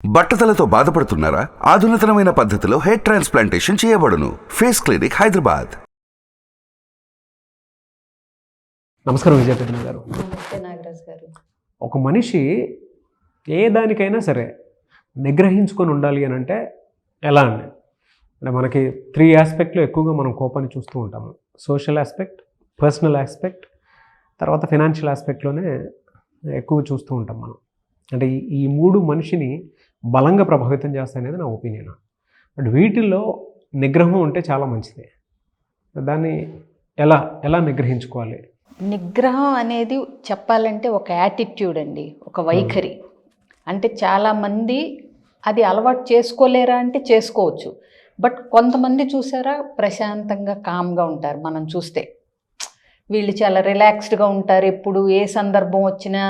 బట్టతలతో బాధపడుతున్నారా? ఆధునితనమైన పద్ధతిలో hair transplantation చేయబడును. Face clinic, Hyderabad. నమస్కారం విజయపద్మ గారు. నమస్తే నాగరాజ్ గారు. ఒక మనిషి ఏ దానికైనా సరే నిగ్రహించుకొని ఉండాలి అని అంటే ఎలా అండి? అంటే మనకి 3 ఆస్పెక్ట్లో ఎక్కువగా మనం కోపాన్ని చూస్తూ ఉంటాము. సోషల్ ఆస్పెక్ట్, పర్సనల్ ఆస్పెక్ట్, తర్వాత ఫైనాన్షియల్ ఆస్పెక్ట్లోనే ఎక్కువ చూస్తూ ఉంటాం మనం. అంటే ఈ 3 మనిషిని బలంగా ప్రభావితం చేస్తాయనేది నా ఒపీనియన్. బట్ వీటిల్లో నిగ్రహం ఉంటే చాలా మంచిది. దాన్ని ఎలా నిగ్రహించుకోవాలి? నిగ్రహం అనేది చెప్పాలంటే ఒక యాటిట్యూడ్ అండి, ఒక వైఖరి. అంటే చాలామంది అది అలవాటు చేసుకోలేరా అంటే చేసుకోవచ్చు. బట్ కొంతమంది చూసారా ప్రశాంతంగా కామ్గా ఉంటారు. మనం చూస్తే వీళ్ళు చాలా రిలాక్స్డ్గా ఉంటారు. ఎప్పుడు ఏ సందర్భం వచ్చినా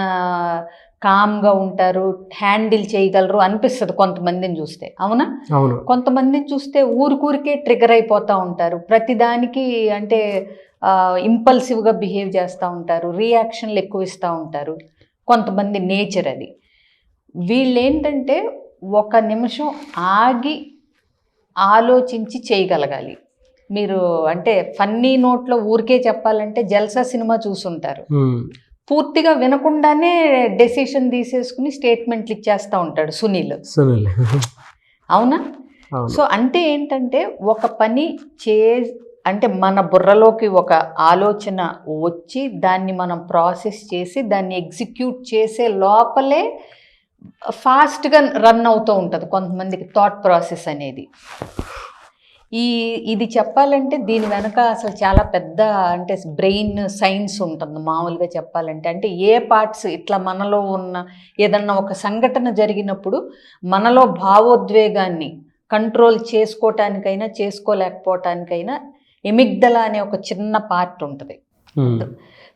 కామ్గా ఉంటారు, హ్యాండిల్ చేయగలరు అనిపిస్తుంది కొంతమందిని చూస్తే. అవునా? అవును. కొంతమందిని చూస్తే ఊరికే ట్రిగర్ అయిపోతూ ఉంటారు. ప్రతిదానికి అంటే ఇంపల్సివ్గా బిహేవ్ చేస్తూ ఉంటారు, రియాక్షన్లు ఎక్కువ ఇస్తూ ఉంటారు. కొంతమంది నేచర్ అది. వీళ్ళు ఏంటంటే ఒక నిమిషం ఆగి ఆలోచించి చేయగలగాలి. మీరు అంటే ఫన్నీ నోట్లో ఊరికే చెప్పాలంటే జల్సా సినిమా చూసుంటారు. పూర్తిగా వినకుండానే డెసిషన్ తీసేసుకుని స్టేట్మెంట్లు ఇచ్చేస్తూ ఉంటాడు సునీల్. అవునా? సో అంటే ఏంటంటే ఒక పని అంటే మన బుర్రలోకి ఒక ఆలోచన వచ్చి దాన్ని మనం ప్రాసెస్ చేసి దాన్ని ఎగ్జిక్యూట్ చేసే లోపలే ఫాస్ట్గా రన్ అవుతూ ఉంటుంది కొంతమందికి థాట్ ప్రాసెస్ అనేది. ఇది చెప్పాలంటే దీని వెనక అసలు చాలా పెద్ద అంటే బ్రెయిన్ సైన్స్ ఉంటుంది మామూలుగా చెప్పాలంటే. అంటే ఏ పార్ట్స్ ఇట్లా మనలో ఉన్న ఏదన్నా ఒక సంఘటన జరిగినప్పుడు మనలో భావోద్వేగాన్ని కంట్రోల్ చేసుకోవటానికైనా చేసుకోలేకపోవటానికైనా ఎమిగ్దలా అనే ఒక చిన్న పార్ట్ ఉంటుంది.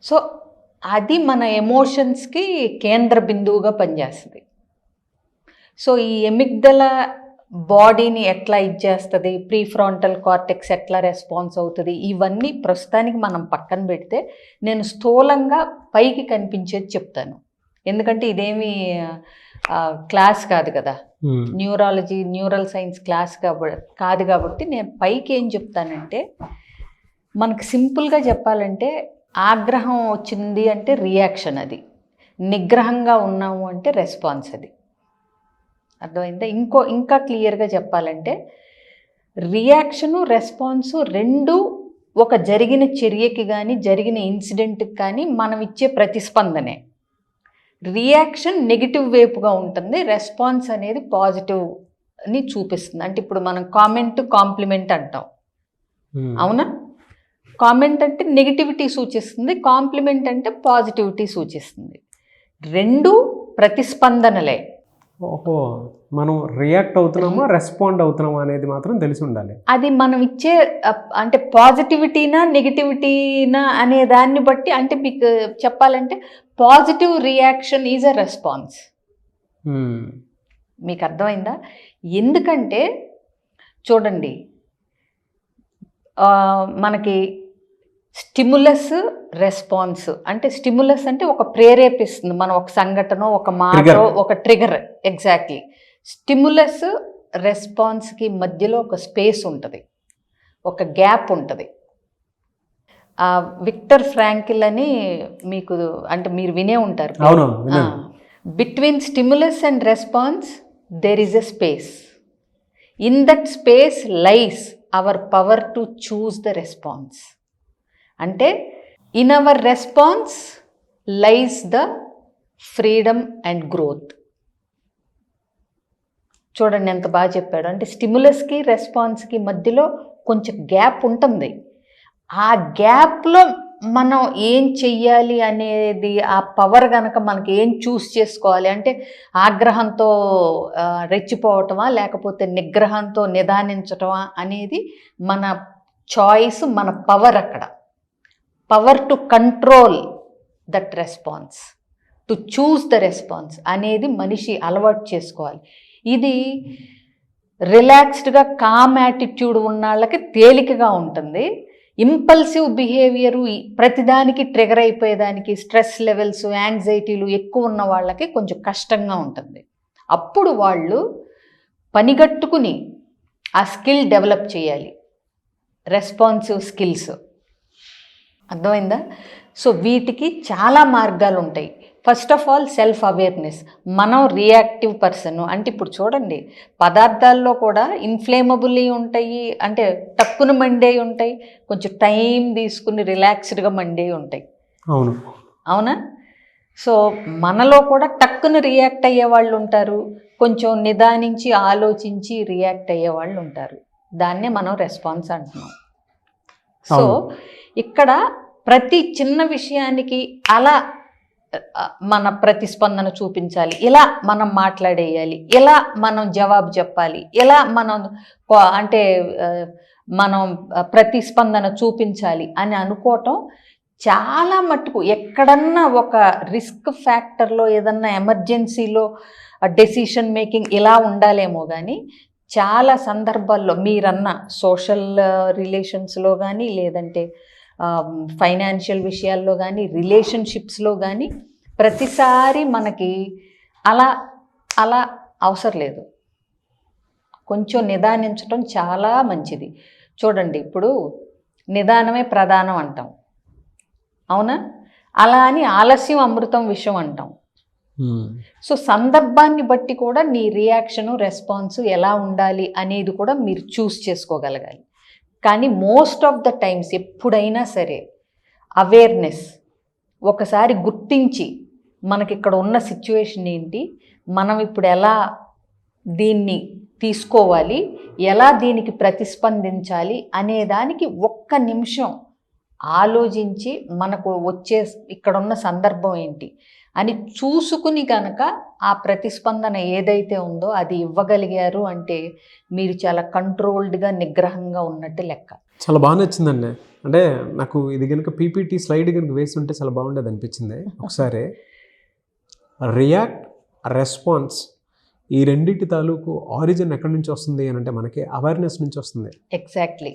సో అది మన ఎమోషన్స్కి కేంద్ర బిందువుగా పనిచేస్తుంది. సో ఈ ఎమిగ్దలా బాడీని ఎట్లా ఇచ్చేస్తుంది, ప్రీఫ్రాంటల్ కార్టెక్స్ ఎట్లా రెస్పాన్స్ అవుతుంది, ఇవన్నీ ప్రస్తుతానికి మనం పక్కన పెడితే నేను స్థూలంగా పైకి కనిపించేది చెప్తాను. ఎందుకంటే ఇదేమి క్లాస్ కాదు కదా, న్యూరాలజీ న్యూరల్ సైన్స్ క్లాస్ కాదు కాబట్టి నేను పైకి ఏం చెప్తానంటే, మనకు సింపుల్గా చెప్పాలంటే ఆగ్రహం వచ్చింది అంటే రియాక్షన్, అది నిగ్రహంగా ఉన్నాము అంటే రెస్పాన్స్. అది అర్థమైందా? ఇంకా క్లియర్గా చెప్పాలంటే రియాక్షను రెస్పాన్సు రెండు ఒక జరిగిన చర్యకి కానీ జరిగిన ఇన్సిడెంట్కి కానీ మనం ఇచ్చే ప్రతిస్పందనే. రియాక్షన్ నెగిటివ్ వైపుగా ఉంటుంది, రెస్పాన్స్ అనేది పాజిటివ్ని చూపిస్తుంది. అంటే ఇప్పుడు మనం కామెంట్ కాంప్లిమెంట్ అంటాం. అవునా? కామెంట్ అంటే నెగిటివిటీ సూచిస్తుంది, కాంప్లిమెంట్ అంటే పాజిటివిటీ సూచిస్తుంది. రెండు ప్రతిస్పందనలే. ఓహో, మనం రియాక్ట్ అవుతున్నామా రెస్పాండ్ అవుతున్నామా అనేది మాత్రం తెలిసి ఉండాలి. అది మనం ఇచ్చే అంటే పాజిటివిటీనా నెగిటివిటీనా అనే దాన్ని బట్టి, అంటే మీకు చెప్పాలంటే positive reaction is a response. మీకు అర్థమైందా? ఎందుకంటే చూడండి, మనకి స్టిములస్ రెస్పాన్స్ అంటే స్టిములస్ అంటే ఒక ప్రేరేపిస్తుంది, మనం ఒక సంఘటన ఒక మాట ఒక ట్రిగర్. ఎగ్జాక్ట్లీ. స్టిములస్ రెస్పాన్స్కి మధ్యలో ఒక స్పేస్ ఉంటుంది, ఒక గ్యాప్ ఉంటుంది. విక్టర్ ఫ్రాంకిల్ అని మీకు అంటే మీరు వినే ఉంటారు. Between stimulus and response there is a space. In that space lies our power to choose the response. అంటే in our response lies the freedom and growth. చూడండి ఎంత బాగా చెప్పాడు. అంటే స్టిములస్కి రెస్పాన్స్కి మధ్యలో కొంచెం గ్యాప్ ఉంటుంది. ఆ గ్యాప్లో మనం ఏం చెయ్యాలి అనేది, ఆ పవర్ కనుక మనకి ఏం చూస్ చేసుకోవాలి అంటే ఆగ్రహంతో రెచ్చిపోవటమా లేకపోతే నిగ్రహంతో నిదానించటమా అనేది మన చాయిస్, మన పవర్. అక్కడ power to control that response, to choose the response అనేది మనిషి అలవాటు చేసుకోవాలి. ఇది రిలాక్స్డ్గా కామ్ యాటిట్యూడ్ ఉన్న వాళ్ళకి తేలికగా ఉంటుంది. ఇంపల్సివ్ బిహేవియరు ప్రతిదానికి ట్రిగర్ అయిపోయేదానికి స్ట్రెస్ లెవెల్స్ యాంగ్జైటీలు ఎక్కువ ఉన్న వాళ్ళకి కొంచెం కష్టంగా ఉంటుంది. అప్పుడు వాళ్ళు పనిగట్టుకుని ఆ స్కిల్ డెవలప్ చేయాలి, రెస్పాన్సివ్ స్కిల్స్. అర్థమైందా? సో వీటికి చాలా మార్గాలు ఉంటాయి. First of all self awareness. మనం రియాక్టివ్ పర్సన్ అంటే ఇప్పుడు చూడండి, పదార్థాల్లో కూడా ఇన్ఫ్లేమబుల్ ఉంటాయి, అంటే టక్కున మండేవి ఉంటాయి, కొంచెం టైం తీసుకుని రిలాక్స్డ్గా మండేవి ఉంటాయి. అవును, అవునా? సో మనలో కూడా టక్కున రియాక్ట్ అయ్యే వాళ్ళు ఉంటారు, కొంచెం నిదానించి ఆలోచించి రియాక్ట్ అయ్యే వాళ్ళు ఉంటారు. దాన్నే మనం రెస్పాన్స్ అంటున్నాం. సో ఇక్కడ ప్రతి చిన్న విషయానికి అలా మన ప్రతిస్పందన చూపించాలి, ఇలా మనం మాట్లాడేయాలి, ఇలా మనం జవాబు చెప్పాలి, ఇలా మనం అంటే మనం ప్రతిస్పందన చూపించాలి అని అనుకోవటం చాలా మట్టుకు. ఎక్కడన్నా ఒక రిస్క్ ఫ్యాక్టర్లో ఏదన్నా ఎమర్జెన్సీలో డెసిషన్ మేకింగ్ ఇలా ఉండాలేమో, కానీ చాలా సందర్భాల్లో మీరన్న సోషల్ రిలేషన్స్లో కానీ, లేదంటే ఫైనాన్షియల్ విషయాల్లో కానీ, రిలేషన్షిప్స్లో కానీ ప్రతిసారి మనకి అలా అలా అవసరం లేదు. కొంచెం నిదానించడం చాలా మంచిది. చూడండి, ఇప్పుడు నిదానమే ప్రధానం అంటాం, అవునా? అలా అని ఆలస్యం అమృతం విషయం అంటాం. సో సందర్భాన్ని బట్టి కూడా నీ రియాక్షను, రెస్పాన్స్ ఎలా ఉండాలి అనేది కూడా మీరు చూస్ చేసుకోగలగాలి. కానీ మోస్ట్ ఆఫ్ ద టైమ్స్ ఎప్పుడైనా సరే అవేర్నెస్, ఒకసారి గుర్తించి మనకి ఇక్కడ ఉన్న సిచ్యువేషన్ ఏంటి, మనం ఇప్పుడు ఎలా దీన్ని తీసుకోవాలి, ఎలా దీనికి ప్రతిస్పందించాలి అనే దానికి ఒక్క నిమిషం ఆలోచించి మనకు వచ్చే ఇక్కడున్న సందర్భం ఏంటి అని చూసుకుని కనుక ఆ ప్రతిస్పందన ఏదైతే ఉందో అది ఇవ్వగలిగారు అంటే మీరు చాలా కంట్రోల్డ్గా, నిగ్రహంగా ఉన్నట్టు లెక్క. చాలా బాగా నచ్చిందండి. అంటే నాకు ఇది కనుక పీపీటీ స్లైడ్ కనుక వేసి ఉంటే చాలా బాగుండేది అనిపించింది. ఒకసారి రియాక్ట్, రెస్పాన్స్, ఈ రెండింటి తాలూకు ఆరిజిన్ ఎక్కడి నుంచి వస్తుంది అని అంటే మనకి అవేర్నెస్ నుంచి వస్తుంది. ఎగ్జాక్ట్లీ.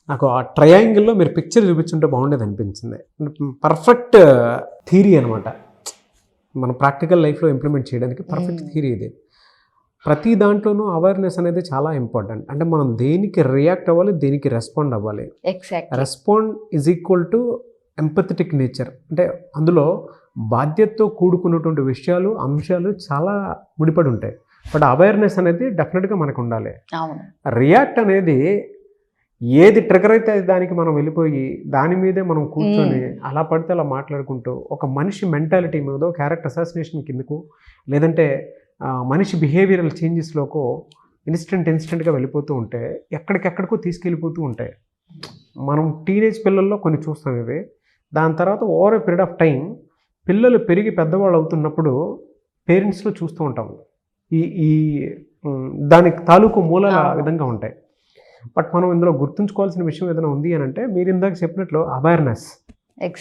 నాకు ఆ ట్రయాంగిల్లో మీరు పిక్చర్ చూపించుంటే బాగుండేది అనిపించింది. పర్ఫెక్ట్ థియరీ అనమాట, మన ప్రాక్టికల్ లైఫ్లో ఇంప్లిమెంట్ చేయడానికి పర్ఫెక్ట్ థియరీ ఇది. ప్రతి దాంట్లోనూ అవేర్నెస్ అనేది చాలా ఇంపార్టెంట్. అంటే మనం దేనికి రియాక్ట్ అవ్వాలి, దేనికి రెస్పాండ్ అవ్వాలి. Exactly. Respond is equal to empathetic nature. అంటే అందులో బాధ్యతతో కూడుకున్నటువంటి విషయాలు, అంశాలు చాలా ముడిపడి ఉంటాయి. బట్ అవేర్నెస్ అనేది డెఫినెట్గా మనకు ఉండాలి. అవును. రియాక్ట్ అనేది ఏది ట్రిగర్ అయితే దానికి మనం వెళ్ళిపోయి దాని మీదే మనం కూర్చొని అలా పడితే అలా మాట్లాడుకుంటూ ఒక మనిషి మెంటాలిటీ మీదో, క్యారెక్టర్ అసాసినేషన్ కిందకు, లేదంటే మనిషి బిహేవియరల్ చేంజెస్లోకో ఇన్స్టెంట్గా వెళ్ళిపోతూ ఉంటే ఎక్కడికెక్కడికో తీసుకెళ్ళిపోతూ ఉంటాయి. మనం టీనేజ్ పిల్లల్లో కొన్ని చూస్తాం ఇవి. దాని తర్వాత over a period of time పిల్లలు పెరిగి పెద్దవాళ్ళు అవుతున్నప్పుడు పేరెంట్స్లో చూస్తూ ఉంటాము ఈ దానికి తాలూకు మూలాలు ఆ విధంగా ఉంటాయి. బట్ మనం ఇందులో గుర్తుంచుకోవాల్సిన విషయం ఏదైనా ఉంది అని అంటే మీరు ఇందాక చెప్పినట్లు అవేర్నెస్,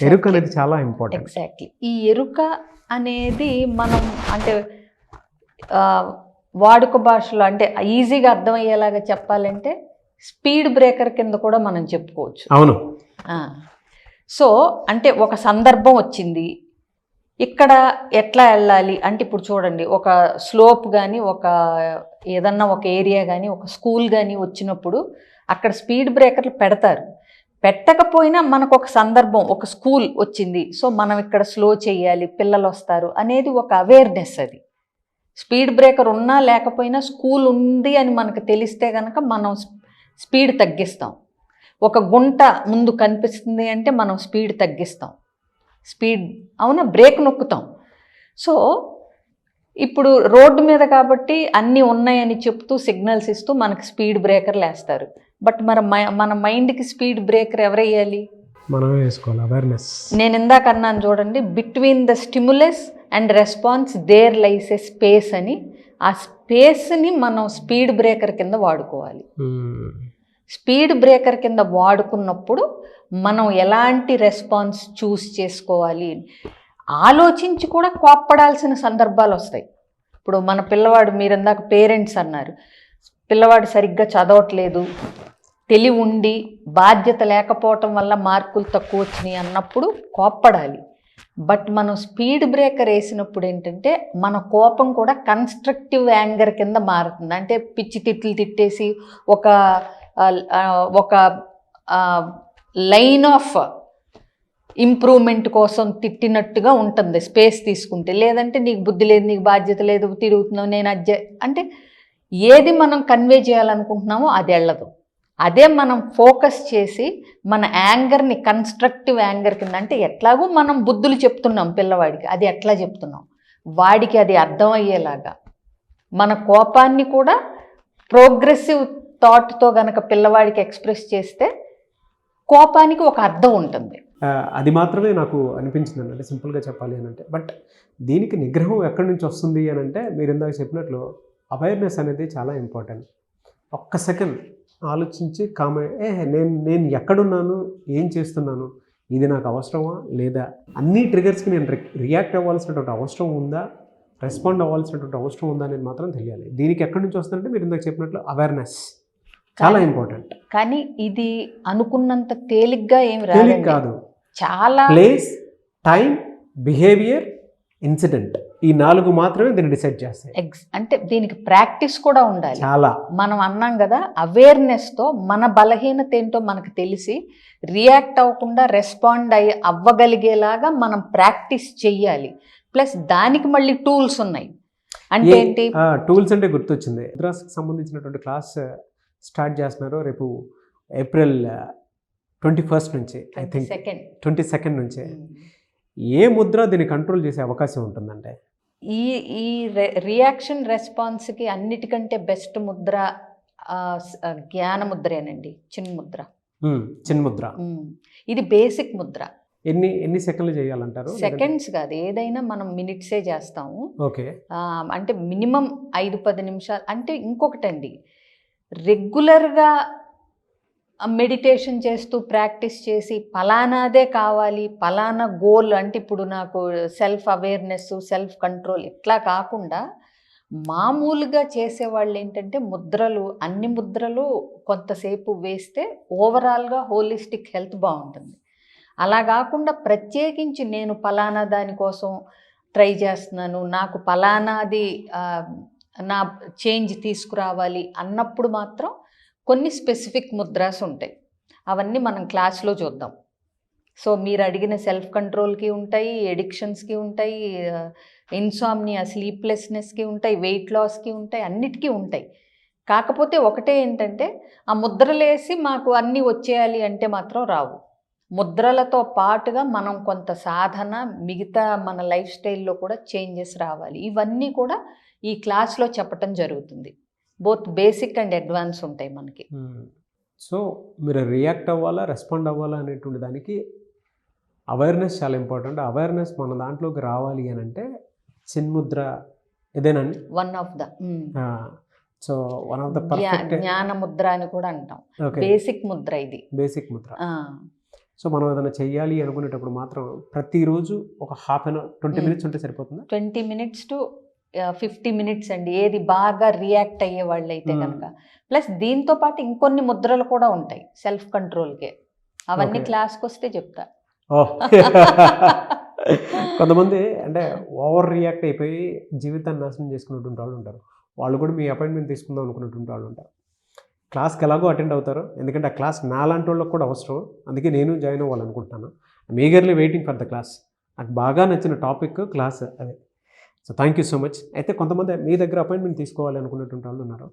ఎరుక అనేది చాలా ఇంపార్టెంట్. ఎగ్జాక్ట్లీ. ఈ ఎరుక అనేది మనం అంటే వాడుక భాషలో అంటే ఈజీగా అర్థమయ్యేలాగా చెప్పాలంటే స్పీడ్ బ్రేకర్ కింద కూడా మనం చెప్పుకోవచ్చు. అవును. సో అంటే ఒక సందర్భం వచ్చింది, ఇక్కడ ఎట్లా వెళ్ళాలి అంటే ఇప్పుడు చూడండి, ఒక స్లోప్ కానీ, ఒక ఏదన్నా ఒక ఏరియా కానీ, ఒక స్కూల్ కానీ వచ్చినప్పుడు అక్కడ స్పీడ్ బ్రేకర్లు పెడతారు. పెట్టకపోయినా మనకు ఒక సందర్భం, ఒక స్కూల్ వచ్చింది, సో మనం ఇక్కడ స్లో చేయాలి, పిల్లలు వస్తారు అనేది ఒక అవేర్నెస్. అది స్పీడ్ బ్రేకర్ ఉన్నా లేకపోయినా స్కూల్ ఉంది అని మనకు తెలిస్తే కనుక మనం స్పీడ్ తగ్గిస్తాం. ఒక గుంట ముందు కనిపిస్తుంది అంటే మనం స్పీడ్ తగ్గిస్తాం, అవునా, బ్రేక్ నొక్కుతాం. సో ఇప్పుడు రోడ్డు మీద కాబట్టి అన్నీ ఉన్నాయని చెప్తూ సిగ్నల్స్ ఇస్తూ మనకి స్పీడ్ బ్రేకర్లు వేస్తారు. బట్ మన మైండ్కి స్పీడ్ బ్రేకర్ ఎవరేయాలి? మనమే వేసుకోవాలి. అవేర్నెస్. నేను ఇందాక అన్నాను చూడండి, between the stimulus and response there lies a space అని. ఆ స్పేస్ని మనం స్పీడ్ బ్రేకర్ కింద వాడుకోవాలి. స్పీడ్ బ్రేకర్ కింద వాడుకున్నప్పుడు మనం ఎలాంటి రెస్పాన్స్ చూస్ చేసుకోవాలి, ఆలోచించి కూడా కోప్పడాల్సిన సందర్భాలు వస్తాయి. ఇప్పుడు మన పిల్లవాడు, మీరు ఇందాక పేరెంట్స్ అన్నారు, పిల్లవాడు సరిగ్గా చదవట్లేదు, తెలివి ఉండి బాధ్యత లేకపోవటం వల్ల మార్కులు తక్కువ వచ్చినాయి అన్నప్పుడు కోప్పడాలి. బట్ మనం స్పీడ్ బ్రేకర్ వేసినప్పుడు ఏంటంటే మన కోపం కూడా కన్స్ట్రక్టివ్ యాంగర్ కింద మారుతుంది. అంటే పిచ్చి తిట్లు తిట్టేసి ఒక ఒక లైన్ ఆఫ్ ఇంప్రూవ్మెంట్ కోసం తిట్టినట్టుగా ఉంటుంది స్పేస్ తీసుకుంటే. లేదంటే నీకు బుద్ధి లేదు, నీకు బాధ్యత లేదు, తిరుగుతున్నావు, నేను అంటే ఏది మనం కన్వే చేయాలనుకుంటున్నామో అది వెళ్ళదు. అదే మనం ఫోకస్ చేసి మన యాంగర్ని కన్స్ట్రక్టివ్ యాంగర్ కింద, అంటే ఎట్లాగో మనం బుద్ధులు చెప్తున్నాం పిల్లవాడికి, అది ఎట్లా చెప్తున్నాం వాడికి అది అర్థమయ్యేలాగా మన కోపాన్ని కూడా ప్రోగ్రెసివ్ థాట్తో గనక పిల్లవాడికి ఎక్స్ప్రెస్ చేస్తే కోపానికి ఒక అర్థం ఉంటుంది. అది మాత్రమే నాకు అనిపించింది అంటే సింపుల్గా చెప్పాలి అని అంటే. బట్ దీనికి నిగ్రహం ఎక్కడి నుంచి వస్తుంది అని అంటే మీరు ఇందాక చెప్పినట్లు అవేర్నెస్ అనేది చాలా ఇంపార్టెంట్. ఒక్క సెకండ్ ఆలోచించి నేను ఎక్కడున్నాను, ఏం చేస్తున్నాను, ఇది నాకు అవసరమా లేదా, అన్ని ట్రిగర్స్కి నేను రియాక్ట్ అవ్వాల్సినటువంటి అవసరం ఉందా, రెస్పాండ్ అవ్వాల్సినటువంటి అవసరం ఉందా అనేది మాత్రం తెలియాలి. దీనికి ఎక్కడి నుంచి వస్తుందంటే మీరు ఇందాక చెప్పినట్లు అవేర్నెస్ చాలా ఇంపార్టెంట్. కానీ ఇది అనుకున్నంత తేలిగ్గా ఏమి తేలిక కాదు. చాలా ప్లేస్, టైం, బిహేవియర్, ఇన్సిడెంట్, ఈ 4 మాత్రమే దీన్ని డిసైడ్ చేస్తాయి. అంటే దీనికి ప్రాక్టీస్ కూడా ఉండాలి. చాలా మనం అన్నాం కదా, అవేర్నెస్తో మన బలహీనత ఏంటో మనకు తెలిసి రియాక్ట్ అవ్వకుండా రెస్పాండ్ అవ్వగలిగేలాగా మనం ప్రాక్టీస్ చెయ్యాలి. ప్లస్ దానికి మళ్ళీ టూల్స్ ఉన్నాయి. అంటే ఏంటి టూల్స్ అంటే గుర్తొచ్చింది, ముద్రాస్కి సంబంధించినటువంటి క్లాస్ స్టార్ట్ చేస్తున్నారు రేపు ఏప్రిల్ 21st నుంచి, ఐ థింక్ 22nd నుంచి. ఏ ముద్ర దీన్ని కంట్రోల్ చేసే అవకాశం ఉంటుందంటే ఈ రియాక్షన్ రెస్పాన్స్కి అన్నిటికంటే బెస్ట్ ముద్ర జ్ఞాన ముద్రేనండి. చిన్ముద్ర ఇది బేసిక్ ముద్ర. ఎన్ని సెకండ్లు చేయాలంటారు? సెకండ్స్ కాదు, ఏదైనా మనం మినిట్సే చేస్తాము. ఓకే, అంటే మినిమం 5-10 నిమిషాలు. అంటే ఇంకొకటండి, రెగ్యులర్గా మెడిటేషన్ చేస్తూ ప్రాక్టీస్ చేసి పలానాదే కావాలి, పలానా గోల్, అంటే ఇప్పుడు నాకు సెల్ఫ్ అవేర్నెస్, సెల్ఫ్ కంట్రోల్ ఇట్లా కాకుండా మామూలుగా చేసేవాళ్ళు ఏంటంటే అన్ని ముద్రలు కొంతసేపు వేస్తే ఓవరాల్గా హోలిస్టిక్ హెల్త్ బాగుంటుంది. అలా కాకుండా ప్రత్యేకించి నేను పలానా దానికోసం ట్రై చేస్తున్నాను, నాకు పలానాది నా చేంజ్ తీసుకురావాలి అన్నప్పుడు మాత్రం కొన్ని స్పెసిఫిక్ ముద్రాస్ ఉంటాయి. అవన్నీ మనం క్లాస్లో చూద్దాం. సో మీరు అడిగిన సెల్ఫ్ కంట్రోల్కి ఉంటాయి, ఎడిక్షన్స్కి ఉంటాయి, ఇన్సామ్నియా స్లీప్లెస్నెస్కి ఉంటాయి, వెయిట్ లాస్కి ఉంటాయి, అన్నిటికీ ఉంటాయి. కాకపోతే ఒకటే ఏంటంటే ఆ ముద్రలేసి మాకు అన్నీ వచ్చేయాలి అంటే మాత్రం రావు. ముద్రలతో పాటుగా మనం కొంత సాధన, మిగతా మన లైఫ్ స్టైల్లో కూడా చేంజెస్ రావాలి. ఇవన్నీ కూడా ఈ క్లాస్లో చెప్పటం జరుగుతుంది. బోత్ బేసిక్ అండ్ అడ్వాన్స్ ఉంటాయి మనకి. సో మీరు రియాక్ట్ అవ్వాలా, రెస్పాండ్ అవ్వాలా అనేటువంటి దానికి అవేర్నెస్ చాలా ఇంపార్టెంట్. అవేర్నెస్ మన దాంట్లోకి రావాలి అని అంటే చిన్ముద్ర ఇదేనండి వన్ ఆఫ్ ద పర్ఫెక్ట్ జ్ఞాన ముద్ర అని కూడా అంటాం. బేసిక్ ముద్ర ఇది, బేసిక్ ముద్ర. సో మనం ఏదైనా చెయ్యాలి అనుకునేటప్పుడు మాత్రం ప్రతిరోజు ఒక హాఫ్ అన్ అవర్ 20 minutes ఉంటే సరిపోతుంది. 20 minutes to 50 minutes అండి, ఏది బాగా రియాక్ట్ అయ్యే వాళ్ళు అయితే కనుక. ప్లస్ దీంతో పాటు ఇంకొన్ని ముద్రలు కూడా ఉంటాయి సెల్ఫ్ కంట్రోల్కే. అవన్నీ క్లాస్కి వస్తే చెప్తా. కొంతమంది అంటే ఓవర్ రియాక్ట్ అయిపోయి జీవితాన్ని నాశనం చేసుకున్నటువంటి వాళ్ళు ఉంటారు. వాళ్ళు కూడా మీ అపాయింట్మెంట్ తీసుకుందాం అనుకున్నటువంటి వాళ్ళు ఉంటారు. క్లాస్కి ఎలాగో అటెండ్ అవుతారు, ఎందుకంటే ఆ క్లాస్ నాలాంటి వాళ్ళకి కూడా అవసరం. అందుకే నేను జాయిన్ అవ్వాలనుకుంటున్నాను. I'm eagerly waiting for the class. నాకు బాగా నచ్చిన టాపిక్ క్లాస్ అదే. So thank you so much. అయితే కొంతమంది మీ దగ్గర అపాయింట్మెంట్ తీసుకోవాలి అనుకున్నటువంటి వాళ్ళు ఉన్నారు.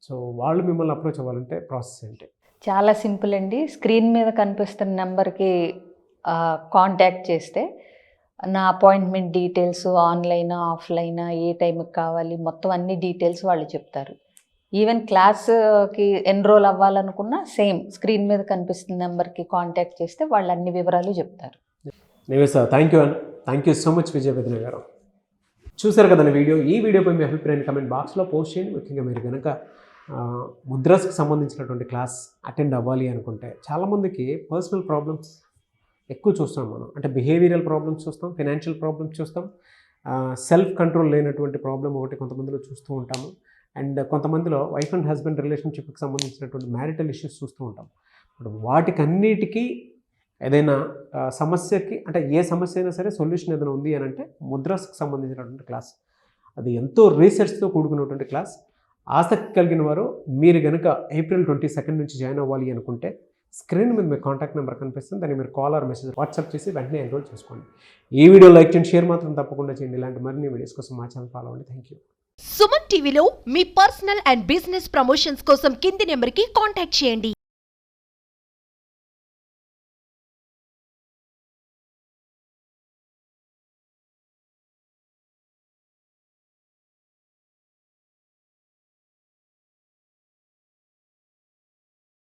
సో వాళ్ళు మిమ్మల్ని అప్రోచ్ అవ్వాలంటే ప్రాసెస్ ఏంటి? చాలా సింపుల్ అండి. స్క్రీన్ మీద కనిపిస్తున్న నెంబర్కి కాంటాక్ట్ చేస్తే నా అపాయింట్మెంట్ డీటెయిల్స్, ఆన్లైనా ఆఫ్లైనా, ఏ టైంకి కావాలి, మొత్తం అన్ని డీటెయిల్స్ వాళ్ళు చెప్తారు. ఈవెన్ క్లాస్కి ఎన్రోల్ అవ్వాలనుకున్నా సేమ్ స్క్రీన్ మీద కనిపిస్తున్న నెంబర్కి కాంటాక్ట్ చేస్తే వాళ్ళు అన్ని వివరాలు చెప్తారు. Sir thank you thank you so much Vijaya Vedana garu. చూసారు కదండి వీడియో. ఈ వీడియోపై మీ అభిప్రాయాన్ని కమెంట్ బాక్స్లో పోస్ట్ చేయండి. ముఖ్యంగా మీరు కనుక ముద్రాస్కి సంబంధించినటువంటి క్లాస్ అటెండ్ అవ్వాలి అనుకుంటే, చాలామందికి పర్సనల్ ప్రాబ్లమ్స్ ఎక్కువ చూస్తాం మనం. అంటే బిహేవియరల్ ప్రాబ్లమ్స్ చూస్తాం, ఫైనాన్షియల్ ప్రాబ్లమ్స్ చూస్తాం, సెల్ఫ్ కంట్రోల్ లేనటువంటి ప్రాబ్లం ఒకటి కొంతమందిలో చూస్తూ ఉంటాము. అండ్ కొంతమందిలో వైఫ్ అండ్ హస్బెండ్ రిలేషన్షిప్కి సంబంధించినటువంటి మ్యారిటల్ ఇష్యూస్ చూస్తూ ఉంటాం. ఇప్పుడు వాటికన్నిటికీ ఏదైనా సమస్యకి అంటే ఏ సమస్య అయినా సరే సొల్యూషన్ ఏదైనా ఉంది అని అంటే ముద్రాస్కి సంబంధించినటువంటి క్లాస్. అది ఎంతో రీసెర్చ్తో కూడుకున్నటువంటి క్లాస్. ఆసక్తి కలిగిన వారు మీరు కనుక April 22 నుంచి జాయిన్ అవ్వాలి అనుకుంటే స్క్రీన్ మీద మీ కాంటాక్ట్ నెంబర్ కనిపిస్తుంది, దాన్ని మీరు కాల్ ఆర్ మెసేజ్ వాట్సాప్ చేసి వెంటనే ఎన్రోల్ చేసుకోండి. ఈ వీడియో లైక్ చేయండి, షేర్ మాత్రం తప్పకుండా చేయండి. ఇలాంటి మరిన్ని వీడియోస్ కోసం మా ఛానల్ ఫాలో అవ్వండి. Thank you. సుమన్ టీవీలో మీ పర్సనల్ అండ్ బిజినెస్ ప్రమోషన్స్ కోసం కింది నెంబర్కి కాంటాక్ట్ చేయండి.